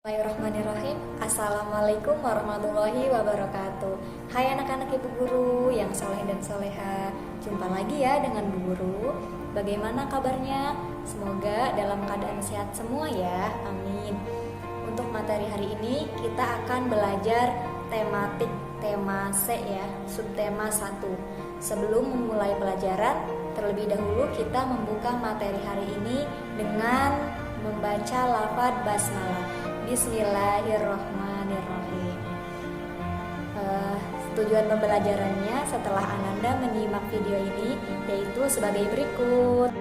Bismillahirrahmanirrahim. Assalamualaikum warahmatullahi wabarakatuh. Hai anak-anak ibu guru yang soleh dan soleha. Jumpa lagi ya dengan bu guru. Bagaimana kabarnya? Semoga dalam keadaan sehat semua ya. Amin. Untuk materi hari ini kita akan belajar tematik tema C ya, subtema 1. Sebelum memulai pelajaran, terlebih dahulu kita membuka materi hari ini dengan membaca lafaz basmalah. Bismillahirrahmanirrahim. Tujuan pembelajarannya setelah Ananda menyimak video ini yaitu sebagai berikut.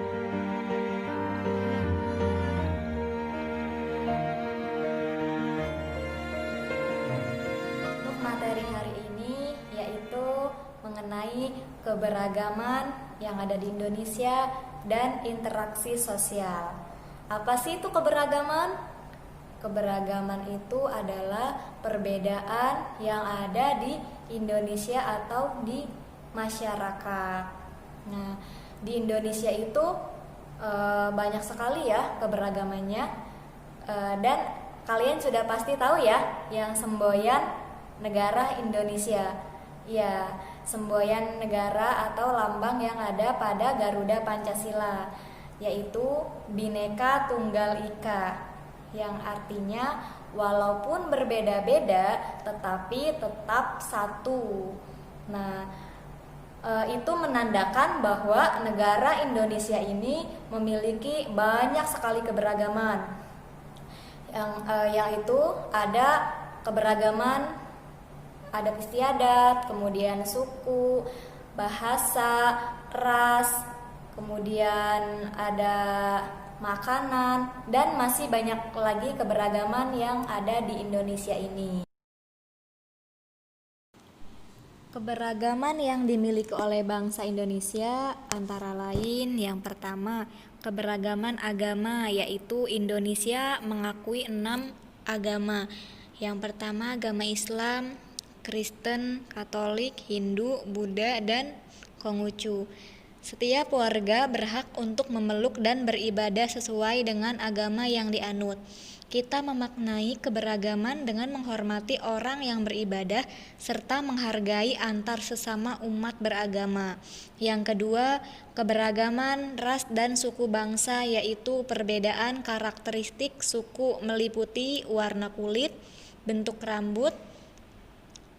Untuk materi hari ini yaitu mengenai keberagaman yang ada di Indonesia dan interaksi sosial. Apa sih itu keberagaman? Keberagaman itu adalah perbedaan yang ada di Indonesia atau di masyarakat. Nah, di Indonesia itu banyak sekali ya keberagamannya, dan kalian sudah pasti tahu ya yang semboyan negara Indonesia. Ya, semboyan negara atau lambang yang ada pada Garuda Pancasila, yaitu Bhinneka Tunggal Ika, yang artinya walaupun berbeda-beda tetapi tetap satu. Nah, itu menandakan bahwa negara Indonesia ini memiliki banyak sekali keberagaman. Yang itu ada keberagaman adat istiadat, kemudian suku, bahasa, ras, kemudian ada makanan, dan masih banyak lagi keberagaman yang ada di Indonesia ini. Keberagaman yang dimiliki oleh bangsa Indonesia antara lain yang pertama, keberagaman agama, yaitu Indonesia mengakui 6 agama. Yang pertama agama Islam, Kristen, Katolik, Hindu, Buddha, dan Konghucu. Setiap warga berhak untuk memeluk dan beribadah sesuai dengan agama yang dianut. Kita memaknai keberagaman dengan menghormati orang yang beribadah serta menghargai antar sesama umat beragama. Yang kedua, keberagaman ras dan suku bangsa, yaitu perbedaan karakteristik suku meliputi warna kulit, bentuk rambut,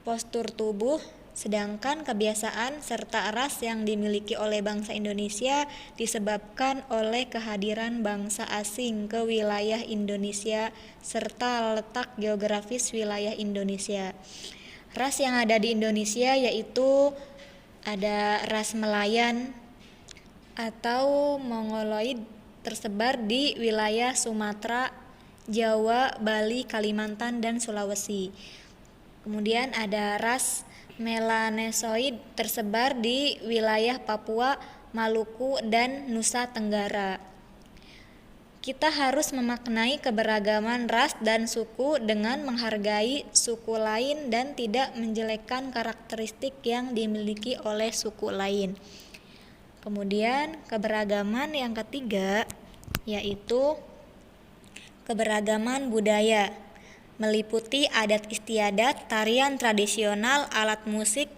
postur tubuh, sedangkan kebiasaan serta ras yang dimiliki oleh bangsa Indonesia disebabkan oleh kehadiran bangsa asing ke wilayah Indonesia serta letak geografis wilayah Indonesia. Ras yang ada di Indonesia yaitu ada ras Melayan atau Mongoloid tersebar di wilayah Sumatera, Jawa, Bali, Kalimantan, dan Sulawesi. Kemudian ada ras Melanesoid tersebar di wilayah Papua, Maluku, dan Nusa Tenggara. Kita harus memaknai keberagaman ras dan suku dengan menghargai suku lain dan tidak menjelekkan karakteristik yang dimiliki oleh suku lain. Kemudian keberagaman yang ketiga yaitu keberagaman budaya, meliputi adat istiadat, tarian tradisional, alat musik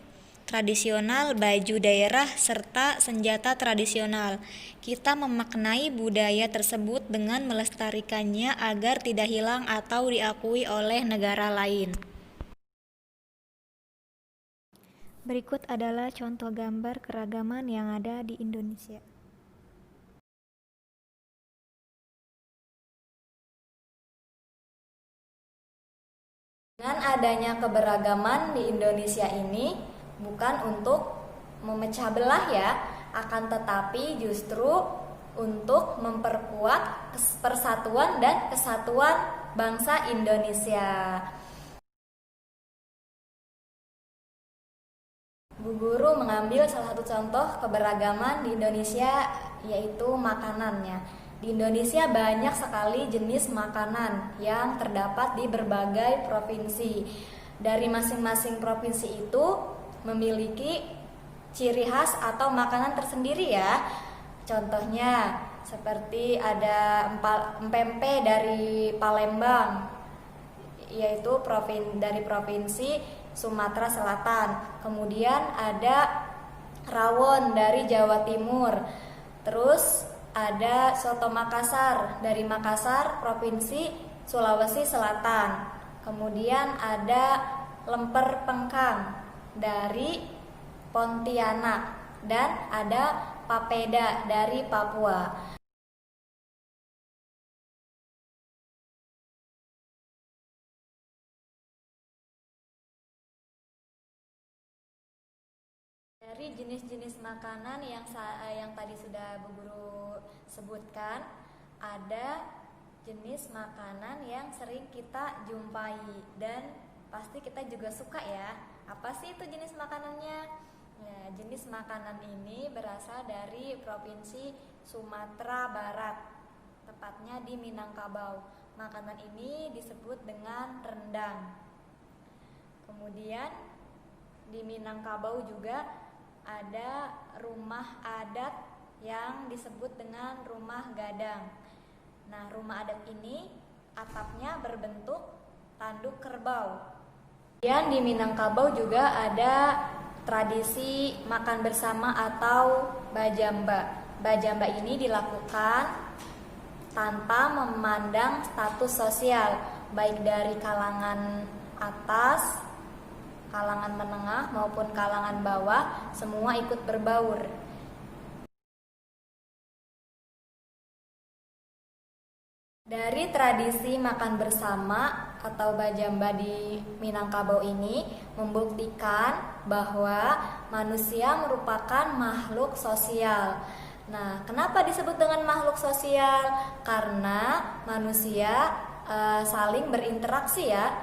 tradisional, baju daerah, serta senjata tradisional. Kita memaknai budaya tersebut dengan melestarikannya agar tidak hilang atau diakui oleh negara lain. Berikut adalah contoh gambar keragaman yang ada di Indonesia. Dengan adanya keberagaman di Indonesia ini bukan untuk memecah belah ya, akan tetapi justru untuk memperkuat persatuan dan kesatuan bangsa Indonesia. Bu Guru mengambil salah satu contoh keberagaman di Indonesia yaitu makanannya. Di Indonesia banyak sekali jenis makanan yang terdapat di berbagai provinsi. Dari masing-masing provinsi itu memiliki ciri khas atau makanan tersendiri ya. Contohnya seperti ada empempe dari Palembang, yaitu dari provinsi Sumatera Selatan. Kemudian ada rawon dari Jawa Timur. Terus ada soto Makassar dari Makassar, provinsi Sulawesi Selatan. Kemudian ada lemper pengkang dari Pontianak dan ada papeda dari Papua. Dari jenis-jenis makanan yang tadi sudah Bu Guru sebutkan, ada jenis makanan yang sering kita jumpai dan pasti kita juga suka ya. Apa sih itu jenis makanannya? Ya, jenis makanan ini berasal dari Provinsi Sumatera Barat, tepatnya di Minangkabau. Makanan ini disebut dengan rendang. Kemudian di Minangkabau juga ada rumah adat yang disebut dengan rumah gadang. Nah, rumah adat ini atapnya berbentuk tanduk kerbau. Kemudian di Minangkabau juga ada tradisi makan bersama atau bajamba. Bajamba ini dilakukan tanpa memandang status sosial, baik dari kalangan atas, kalangan menengah maupun kalangan bawah, semua ikut berbaur. Dari tradisi makan bersama atau bajamba di Minangkabau ini membuktikan bahwa manusia merupakan makhluk sosial. Nah, kenapa disebut dengan makhluk sosial? Karena manusia saling berinteraksi ya,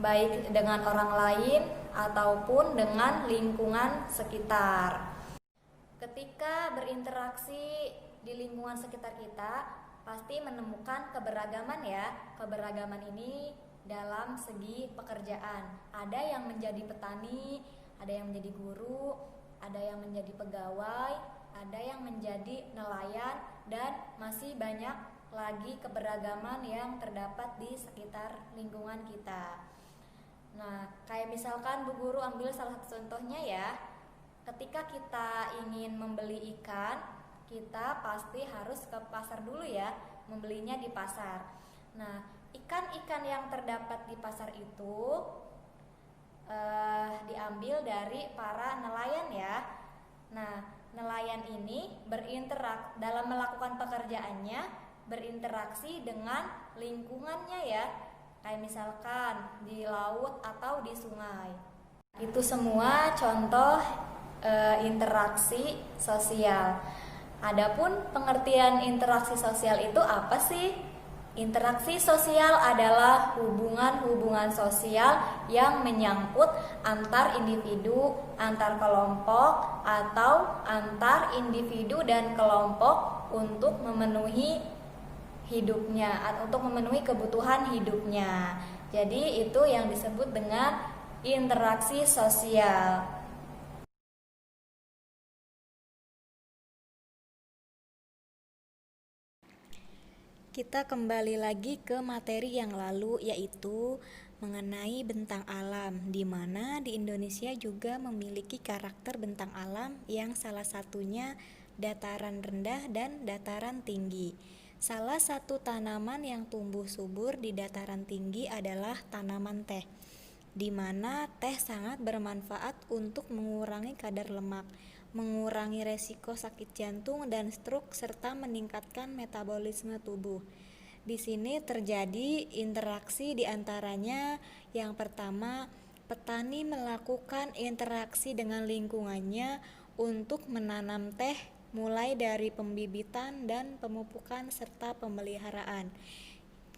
baik dengan orang lain ataupun dengan lingkungan sekitar. Ketika berinteraksi di lingkungan sekitar kita, pasti menemukan keberagaman ya. Keberagaman ini dalam segi pekerjaan. Ada yang menjadi petani, ada yang menjadi guru, ada yang menjadi pegawai, ada yang menjadi nelayan, dan masih banyak lagi keberagaman yang terdapat di sekitar lingkungan kita. Nah, kayak misalkan Bu Guru ambil salah satu contohnya ya. Ketika kita ingin membeli ikan, kita pasti harus ke pasar dulu ya, membelinya di pasar. Nah, ikan-ikan yang terdapat di pasar itu diambil dari para nelayan ya. Nah, nelayan ini dalam melakukan pekerjaannya berinteraksi dengan lingkungannya ya. Kayak misalkan di laut atau di sungai. Itu semua contoh interaksi sosial. Adapun pengertian interaksi sosial itu apa sih? Interaksi sosial adalah hubungan-hubungan sosial yang menyangkut antar individu, antar kelompok, atau antar individu dan kelompok untuk memenuhi hidupnya, untuk memenuhi kebutuhan hidupnya. Jadi itu yang disebut dengan interaksi sosial. Kita kembali lagi ke materi yang lalu, yaitu mengenai bentang alam, di mana di Indonesia juga memiliki karakter bentang alam yang salah satunya dataran rendah dan dataran tinggi. Salah satu tanaman yang tumbuh subur di dataran tinggi adalah tanaman teh, di mana teh sangat bermanfaat untuk mengurangi kadar lemak, mengurangi resiko sakit jantung dan stroke, serta meningkatkan metabolisme tubuh. Di sini terjadi interaksi di antaranya. Yang pertama, petani melakukan interaksi dengan lingkungannya untuk menanam teh, mulai dari pembibitan dan pemupukan serta pemeliharaan.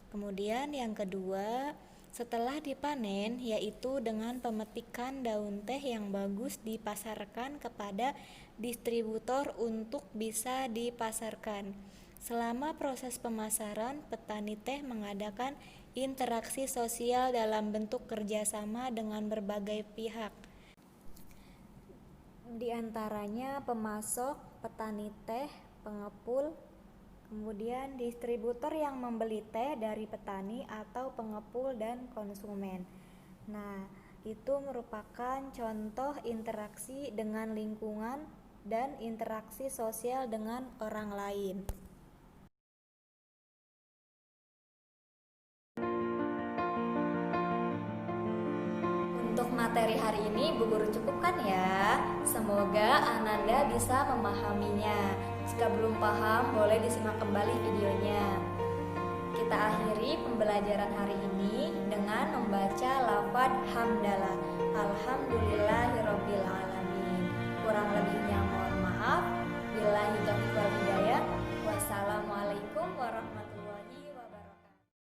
Kemudian yang kedua, setelah dipanen, yaitu dengan pemetikan daun teh yang bagus dipasarkan kepada distributor untuk bisa dipasarkan. Selama proses pemasaran, petani teh mengadakan interaksi sosial dalam bentuk kerjasama dengan berbagai pihak. Di antaranya pemasok, petani teh, pengepul, Kemudian distributor yang membeli teh dari petani atau pengepul dan konsumen. Nah, itu merupakan contoh interaksi dengan lingkungan dan interaksi sosial dengan orang lain. Untuk materi hari ini Bu Guru cukupkan ya. Semoga Ananda bisa memahaminya. Jika belum paham, boleh disimak kembali videonya. Kita akhiri pembelajaran hari ini dengan membaca lafaz hamdalah. Alhamdulillahirabbil alamin. Kurang lebihnya mohon maaf. Billahi taufiq wal hidayah. Wassalamualaikum warahmatullahi wabarakatuh.